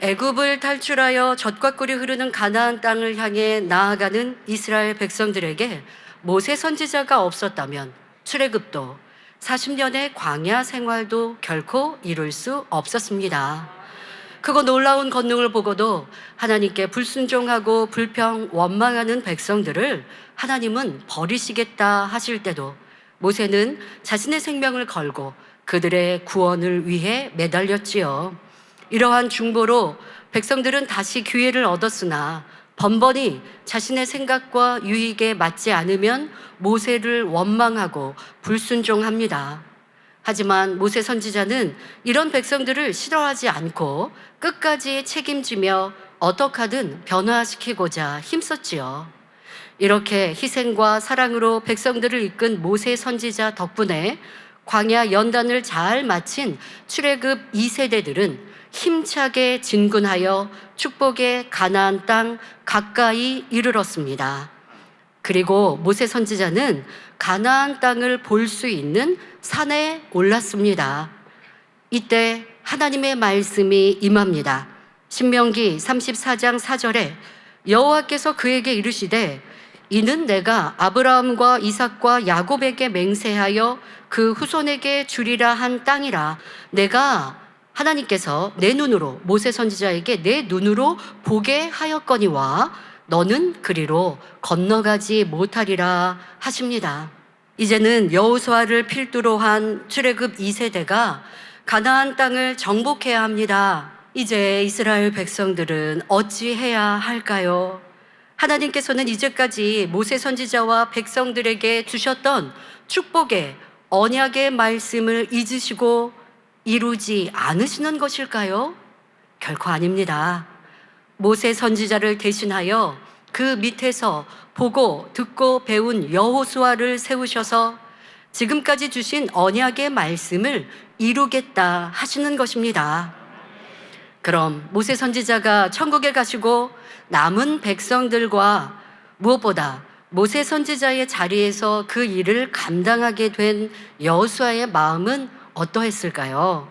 애굽을 탈출하여 젖과 꿀이 흐르는 가나안 땅을 향해 나아가는 이스라엘 백성들에게 모세 선지자가 없었다면 출애굽도 40년의 광야 생활도 결코 이룰 수 없었습니다. 그거 놀라운 권능을 보고도 하나님께 불순종하고 불평, 원망하는 백성들을 하나님은 버리시겠다 하실 때도 모세는 자신의 생명을 걸고 그들의 구원을 위해 매달렸지요. 이러한 중보로 백성들은 다시 기회를 얻었으나 번번이 자신의 생각과 유익에 맞지 않으면 모세를 원망하고 불순종합니다. 하지만 모세 선지자는 이런 백성들을 싫어하지 않고 끝까지 책임지며 어떻게 하든 변화시키고자 힘썼지요. 이렇게 희생과 사랑으로 백성들을 이끈 모세 선지자 덕분에 광야 연단을 잘 마친 출애굽 2세대들은 힘차게 진군하여 축복의 가나안 땅 가까이 이르렀습니다. 그리고 모세 선지자는 가나안 땅을 볼 수 있는 산에 올랐습니다. 이때 하나님의 말씀이 임합니다. 신명기 34장 4절에 여호와께서 그에게 이르시되 이는 내가 아브라함과 이삭과 야곱에게 맹세하여 그 후손에게 주리라 한 땅이라. 내가 하나님께서 내 눈으로 모세 선지자에게 내 눈으로 보게 하였거니와 너는 그리로 건너가지 못하리라 하십니다. 이제는 여호수아를 필두로 한 출애굽 2세대가 가나안 땅을 정복해야 합니다. 이제 이스라엘 백성들은 어찌해야 할까요? 하나님께서는 이제까지 모세 선지자와 백성들에게 주셨던 축복의 언약의 말씀을 잊으시고 이루지 않으시는 것일까요? 결코 아닙니다. 모세 선지자를 대신하여 그 밑에서 보고 듣고 배운 여호수아를 세우셔서 지금까지 주신 언약의 말씀을 이루겠다 하시는 것입니다. 그럼 모세 선지자가 천국에 가시고 남은 백성들과 무엇보다 모세 선지자의 자리에서 그 일을 감당하게 된 여호수아의 마음은 어떠했을까요?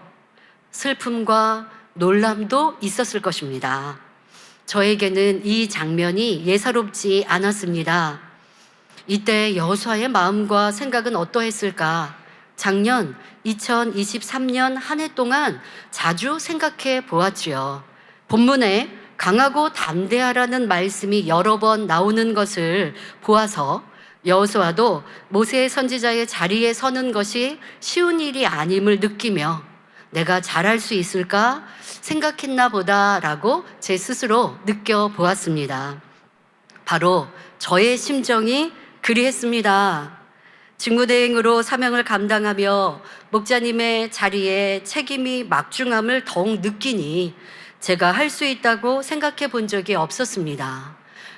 슬픔과 놀람도 있었을 것입니다. 저에게는 이 장면이 예사롭지 않았습니다. 이때 여호수아의 마음과 생각은 어떠했을까? 작년 2023년 한 해 동안 자주 생각해 보았지요. 본문에 강하고 담대하라는 말씀이 여러 번 나오는 것을 보아서 여호수아도 모세 선지자의 자리에 서는 것이 쉬운 일이 아님을 느끼며 내가 잘할 수 있을까 생각했나 보다라고 제 스스로 느껴보았습니다. 바로 저의 심정이 그리했습니다. 직무대행으로 사명을 감당하며 목자님의 자리에 책임이 막중함을 더욱 느끼니 제가 할 수 있다고 생각해 본 적이 없었습니다.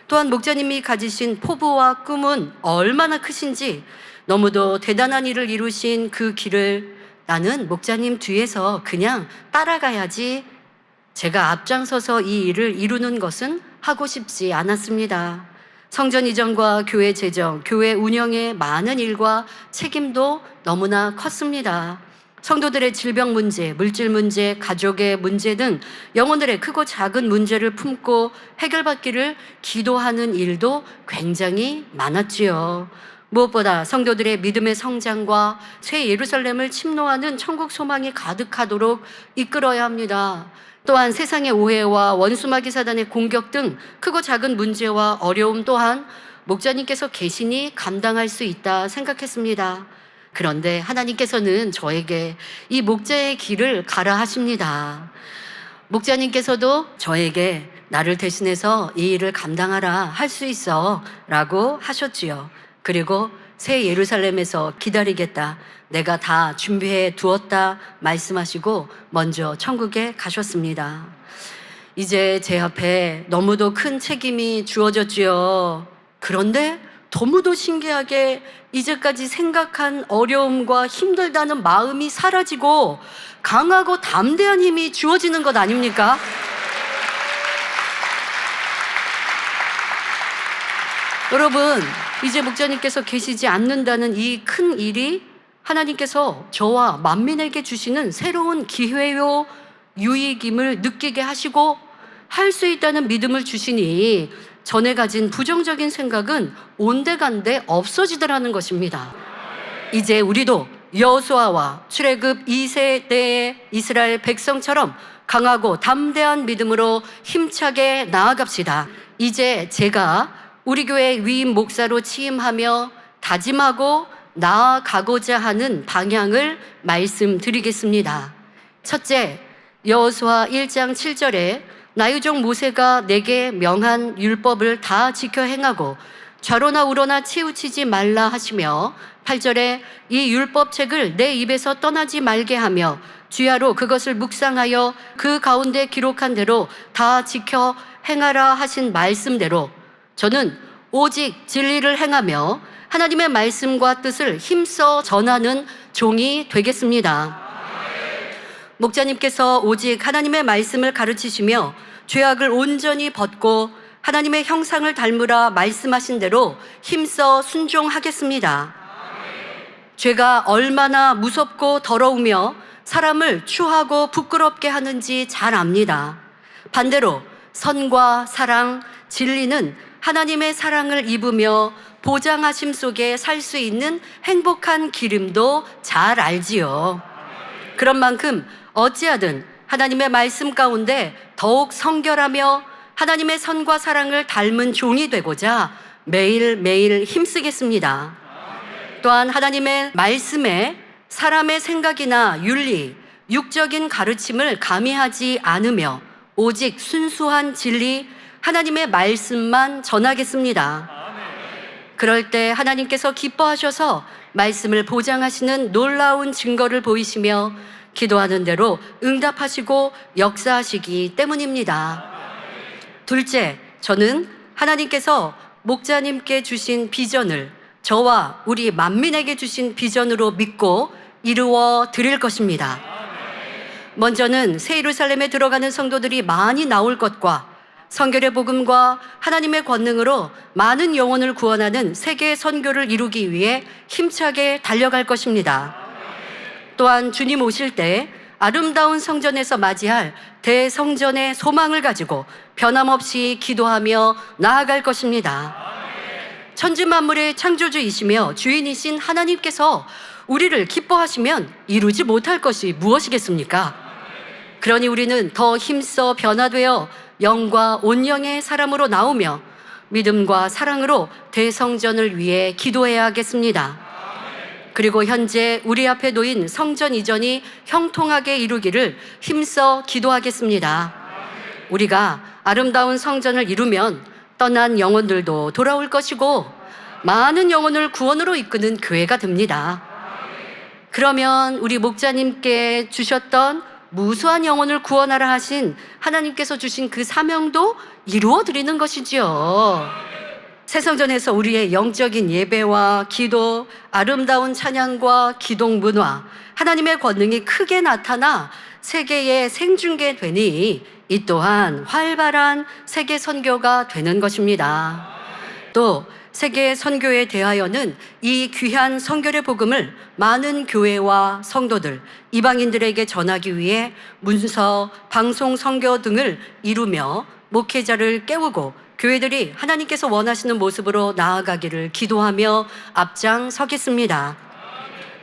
또한 목자님이 가지신 포부와 꿈은 얼마나 크신지 너무도 대단한 일을 이루신 그 길을 나는 목자님 뒤에서 그냥 따라가야지 제가 앞장서서 이 일을 이루는 것은 하고 싶지 않았습니다. 성전 이전과 교회 재정, 교회 운영의 많은 일과 책임도 너무나 컸습니다. 성도들의 질병 문제, 물질 문제, 가족의 문제 등 영혼들의 크고 작은 문제를 품고 해결받기를 기도하는 일도 굉장히 많았지요. 무엇보다 성도들의 믿음의 성장과 새 예루살렘을 침노하는 천국 소망이 가득하도록 이끌어야 합니다. 또한 세상의 오해와 원수마귀 사단의 공격 등 크고 작은 문제와 어려움 또한 목자님께서 계시니 감당할 수 있다 생각했습니다. 그런데 하나님께서는 저에게 이 목자의 길을 가라 하십니다. 목자님께서도 저에게 나를 대신해서 이 일을 감당하라 할 수 있어 라고 하셨지요. 그리고 새 예루살렘에서 기다리겠다. 내가 다 준비해 두었다 말씀하시고 먼저 천국에 가셨습니다. 이제 제 앞에 너무도 큰 책임이 주어졌지요. 그런데 너무도 신기하게 이제까지 생각한 어려움과 힘들다는 마음이 사라지고 강하고 담대한 힘이 주어지는 것 아닙니까? 여러분, 이제 목자님께서 계시지 않는다는 이 큰 일이 하나님께서 저와 만민에게 주시는 새로운 기회요 유익임을 느끼게 하시고 할 수 있다는 믿음을 주시니 전에 가진 부정적인 생각은 온데간데 없어지더라는 것입니다. 이제 우리도 여호수아와 출애굽 2세대의 이스라엘 백성처럼 강하고 담대한 믿음으로 힘차게 나아갑시다. 이제 제가 우리 교회 위임 목사로 취임하며 다짐하고 나아가고자 하는 방향을 말씀드리겠습니다. 첫째, 여호수아 1장 7절에 나유종 모세가 내게 명한 율법을 다 지켜 행하고 좌로나 우로나 치우치지 말라 하시며 8절에 이 율법책을 내 입에서 떠나지 말게 하며 주야로 그것을 묵상하여 그 가운데 기록한 대로 다 지켜 행하라 하신 말씀대로 저는 오직 진리를 행하며 하나님의 말씀과 뜻을 힘써 전하는 종이 되겠습니다. 목자님께서 오직 하나님의 말씀을 가르치시며 죄악을 온전히 벗고 하나님의 형상을 닮으라 말씀하신 대로 힘써 순종하겠습니다. 죄가 얼마나 무섭고 더러우며 사람을 추하고 부끄럽게 하는지 잘 압니다. 반대로 선과 사랑, 진리는 하나님의 사랑을 입으며 보장하심 속에 살 수 있는 행복한 기름도 잘 알지요. 그런 만큼 어찌하든 하나님의 말씀 가운데 더욱 성결하며 하나님의 선과 사랑을 닮은 종이 되고자 매일매일 힘쓰겠습니다. 또한 하나님의 말씀에 사람의 생각이나 윤리, 육적인 가르침을 가미하지 않으며 오직 순수한 진리, 하나님의 말씀만 전하겠습니다. 그럴 때 하나님께서 기뻐하셔서 말씀을 보장하시는 놀라운 증거를 보이시며 기도하는 대로 응답하시고 역사하시기 때문입니다. 둘째, 저는 하나님께서 목자님께 주신 비전을 저와 우리 만민에게 주신 비전으로 믿고 이루어 드릴 것입니다. 먼저는 새 예루살렘에 들어가는 성도들이 많이 나올 것과 성결의 복음과 하나님의 권능으로 많은 영혼을 구원하는 세계 선교를 이루기 위해 힘차게 달려갈 것입니다. 또한 주님 오실 때 아름다운 성전에서 맞이할 대성전의 소망을 가지고 변함없이 기도하며 나아갈 것입니다. 천지만물의 창조주이시며 주인이신 하나님께서 우리를 기뻐하시면 이루지 못할 것이 무엇이겠습니까? 그러니 우리는 더 힘써 변화되어 영과 온영의 사람으로 나오며 믿음과 사랑으로 대성전을 위해 기도해야 하겠습니다. 그리고 현재 우리 앞에 놓인 성전 이전이 형통하게 이루기를 힘써 기도하겠습니다. 우리가 아름다운 성전을 이루면 떠난 영혼들도 돌아올 것이고 많은 영혼을 구원으로 이끄는 교회가 됩니다. 그러면 우리 목자님께 주셨던 무수한 영혼을 구원하라 하신 하나님께서 주신 그 사명도 이루어 드리는 것이지요. 새성전에서 우리의 영적인 예배와 기도, 아름다운 찬양과 기동 문화, 하나님의 권능이 크게 나타나 세계에 생중계되니 이 또한 활발한 세계 선교가 되는 것입니다. 또 세계 선교에 대하여는 이 귀한 성결의 복음을 많은 교회와 성도들, 이방인들에게 전하기 위해 문서, 방송 선교 등을 이루며 목회자를 깨우고 교회들이 하나님께서 원하시는 모습으로 나아가기를 기도하며 앞장서겠습니다.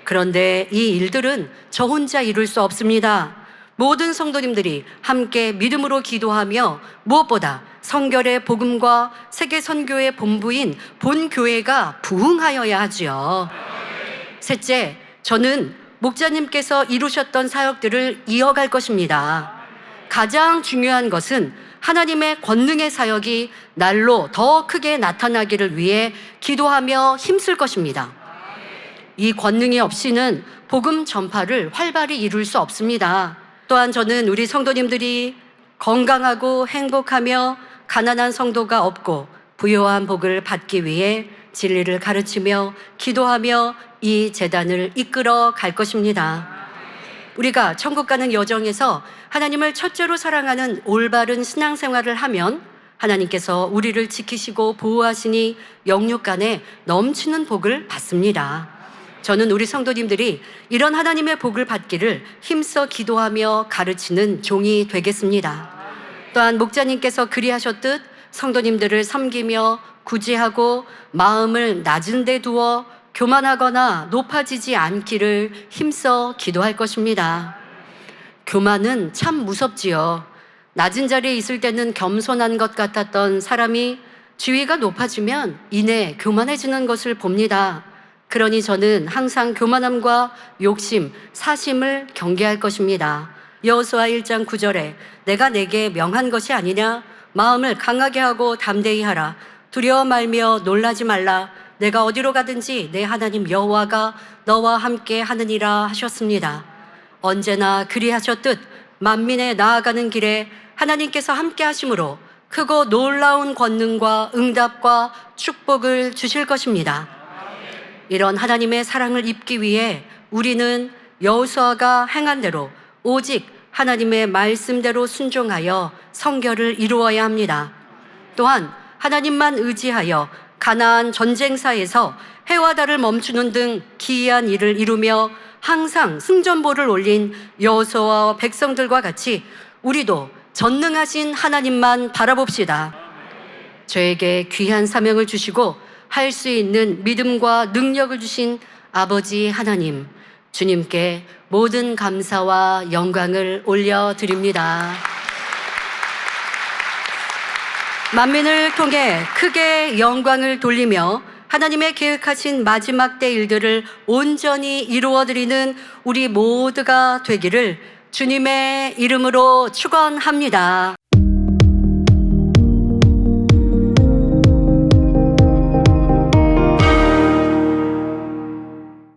그런데 이 일들은 저 혼자 이룰 수 없습니다. 모든 성도님들이 함께 믿음으로 기도하며 무엇보다 성결의 복음과 세계 선교의 본부인 본교회가 부흥하여야 하지요. 셋째, 저는 목자님께서 이루셨던 사역들을 이어갈 것입니다. 가장 중요한 것은 하나님의 권능의 사역이 날로 더 크게 나타나기를 위해 기도하며 힘쓸 것입니다. 이 권능이 없이는 복음 전파를 활발히 이룰 수 없습니다. 또한 저는 우리 성도님들이 건강하고 행복하며 가난한 성도가 없고 부요한 복을 받기 위해 진리를 가르치며 기도하며 이 재단을 이끌어 갈 것입니다. 우리가 천국 가는 여정에서 하나님을 첫째로 사랑하는 올바른 신앙생활을 하면 하나님께서 우리를 지키시고 보호하시니 영육간에 넘치는 복을 받습니다. 저는 우리 성도님들이 이런 하나님의 복을 받기를 힘써 기도하며 가르치는 종이 되겠습니다. 또한 목자님께서 그리하셨듯 성도님들을 섬기며 구제하고 마음을 낮은 데 두어 교만하거나 높아지지 않기를 힘써 기도할 것입니다. 교만은 참 무섭지요. 낮은 자리에 있을 때는 겸손한 것 같았던 사람이 지위가 높아지면 이내 교만해지는 것을 봅니다. 그러니 저는 항상 교만함과 욕심, 사심을 경계할 것입니다. 여호수아 1장 9절에 내가 내게 명한 것이 아니냐? 마음을 강하게 하고 담대히 하라. 두려워 말며 놀라지 말라. 내가 어디로 가든지 내 하나님 여호와가 너와 함께 하느니라 하셨습니다. 언제나 그리하셨듯 만민에 나아가는 길에 하나님께서 함께 하심으로 크고 놀라운 권능과 응답과 축복을 주실 것입니다. 이런 하나님의 사랑을 입기 위해 우리는 여호수아가 행한 대로 오직 하나님의 말씀대로 순종하여 성결을 이루어야 합니다. 또한 하나님만 의지하여 가나안 전쟁사에서 해와 달을 멈추는 등 기이한 일을 이루며 항상 승전보를 올린 여호수아와 백성들과 같이 우리도 전능하신 하나님만 바라봅시다. 저에게 귀한 사명을 주시고 할 수 있는 믿음과 능력을 주신 아버지 하나님, 주님께 모든 감사와 영광을 올려드립니다. 만민을 통해 크게 영광을 돌리며 하나님의 계획하신 마지막 때 일들을 온전히 이루어드리는 우리 모두가 되기를 주님의 이름으로 축원합니다.